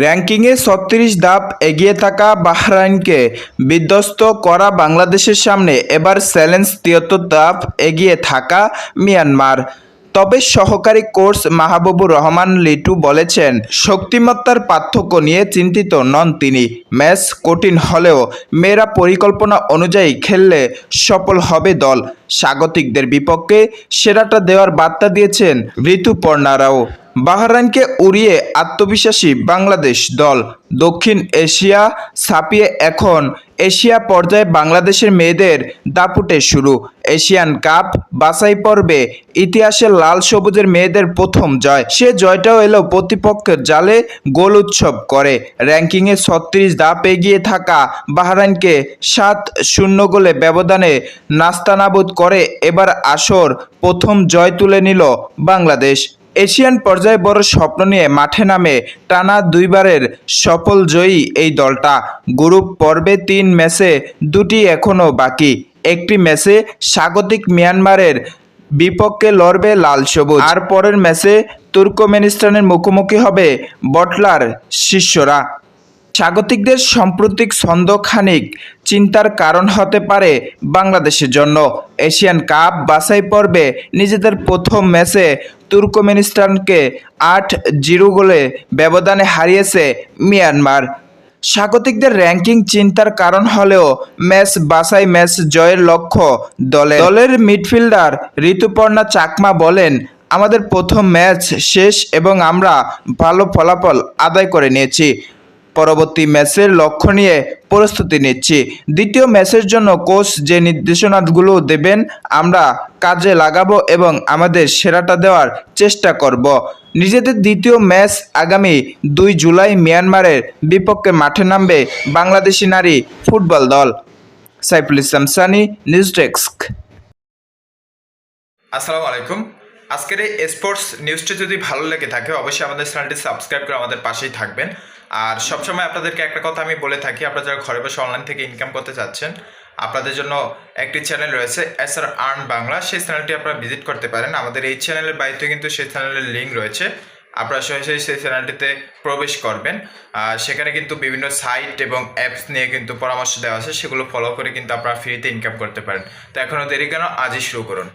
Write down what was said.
র্যাঙ্কিংয়ে ৩৬ ধাপ এগিয়ে থাকা বাহরাইনকে বিধ্বস্ত করা বাংলাদেশের সামনে এবার চ্যালেঞ্জ ৭৩ ধাপ এগিয়ে থাকা মিয়ানমার। তবে সহকারী কোচ মাহবুবুর রহমান লিটু বলেছেন, শক্তিমত্তার পার্থক্য নিয়ে চিন্তিত নন তিনি। ম্যাচ কঠিন হলেও মেয়েরা পরিকল্পনা অনুযায়ী খেললে সফল হবে দল। স্বাগতিকদের বিপক্ষে সেরাটা দেওয়ার বার্তা দিয়েছেন ঋতুপর্ণারাও। বাহরাইনকে উড়িয়ে আত্মবিশ্বাসী বাংলাদেশ দল। দক্ষিণ এশিয়া ছাপিয়ে এখন এশিয়া পর্যায়ে বাংলাদেশের মেয়েদের দাপুটে শুরু। এশিয়ান কাপ বাছাই পর্বে ইতিহাসে লাল সবুজের মেয়েদের প্রথম জয়। সে জয়টাও এলো প্রতিপক্ষের জালে গোল উৎসব করে। র্যাঙ্কিংয়ে ৩৬ ধাপ এগিয়ে থাকা বাহরাইনকে ৭-০ গোলে ব্যবধানে নাস্তানাবুদ করে এবার আসর প্রথম জয় তুলে নিল বাংলাদেশ। এশিয়ান পর্যায়ে বড় স্বপ্ন নিয়ে মাঠে নামে টানা দুইবারের সফল জয়ী এই দলটা। গ্রুপ পর্বে ৩ ম্যাচে ২টি এখনও বাকি। একটি ম্যাচে স্বাগতিক মিয়ানমারের বিপক্ষে লড়বে লাল সবুজ, আর পরের ম্যাচে তুর্কমেনিস্তানের মুখোমুখি হবে বটলার শিষ্যরা। স্বাগতিকদের সাম্প্রতিক ছন্দ খানিক চিন্তার কারণ হতে পারে বাংলাদেশের জন্য। এশিয়ান কাপ বাছাই পর্বে নিজেদের প্রথম ম্যাচে তুর্কমেনিস্তানকে ৮-০ গোলে ব্যবধানে হারিয়েছে মিয়ানমার। স্বাগতিকদের র্যাঙ্কিং চিন্তার কারণ হলেও ম্যাচ বাছাই ম্যাচ জয়ের লক্ষ্য দলের মিডফিল্ডার ঋতুপর্ণা চাকমা বলেন, আমাদের প্রথম ম্যাচ শেষ এবং আমরা ভালো ফলাফল আদায় করে নিয়েছি। পরবর্তী ম্যাচের লক্ষ্য নিয়ে প্রস্তুতি নিচ্ছি। দ্বিতীয় ম্যাচের জন্য কোচ যে নির্দেশনাগুলো দেবেন আমরা কাজে লাগাবো এবং আমাদের সেরাটা দেওয়ার চেষ্টা করব। নিজেদের দ্বিতীয় ম্যাচ আগামী ২ জুলাই মিয়ানমারের বিপক্ষে মাঠে নামবে বাংলাদেশি নারী ফুটবল দল। Saiful Islam Sunny, news desk. আসসালামু আলাইকুম। আজকের এই স্পোর্টস নিউজটি যদি ভালো লেগে থাকে অবশ্যই আমাদের চ্যানেলটি সাবস্ক্রাইব করে আমাদের পাশেই থাকবেন। আর সবসময় আপনাদেরকে একটা কথা আমি বলে থাকি, আপনারা যারা ঘরে বসে অনলাইন থেকে ইনকাম করতে চাচ্ছেন আপনাদের জন্য একটি চ্যানেল রয়েছে SR আর্ন বাংলা, সেই চ্যানেলটি আপনারা ভিজিট করতে পারেন। আমাদের এই চ্যানেলের বাইরে কিন্তু সেই চ্যানেলের লিঙ্ক রয়েছে, আপনারা সরাসরি সেই চ্যানেলটিতে প্রবেশ করবেন। সেখানে কিন্তু বিভিন্ন সাইট এবং অ্যাপস নিয়ে কিন্তু পরামর্শ দেওয়া আছে, সেগুলো ফলো করে কিন্তু আপনারা ফ্রিতে ইনকাম করতে পারেন। তো এখনও দেরি কেন, আজই শুরু করুন।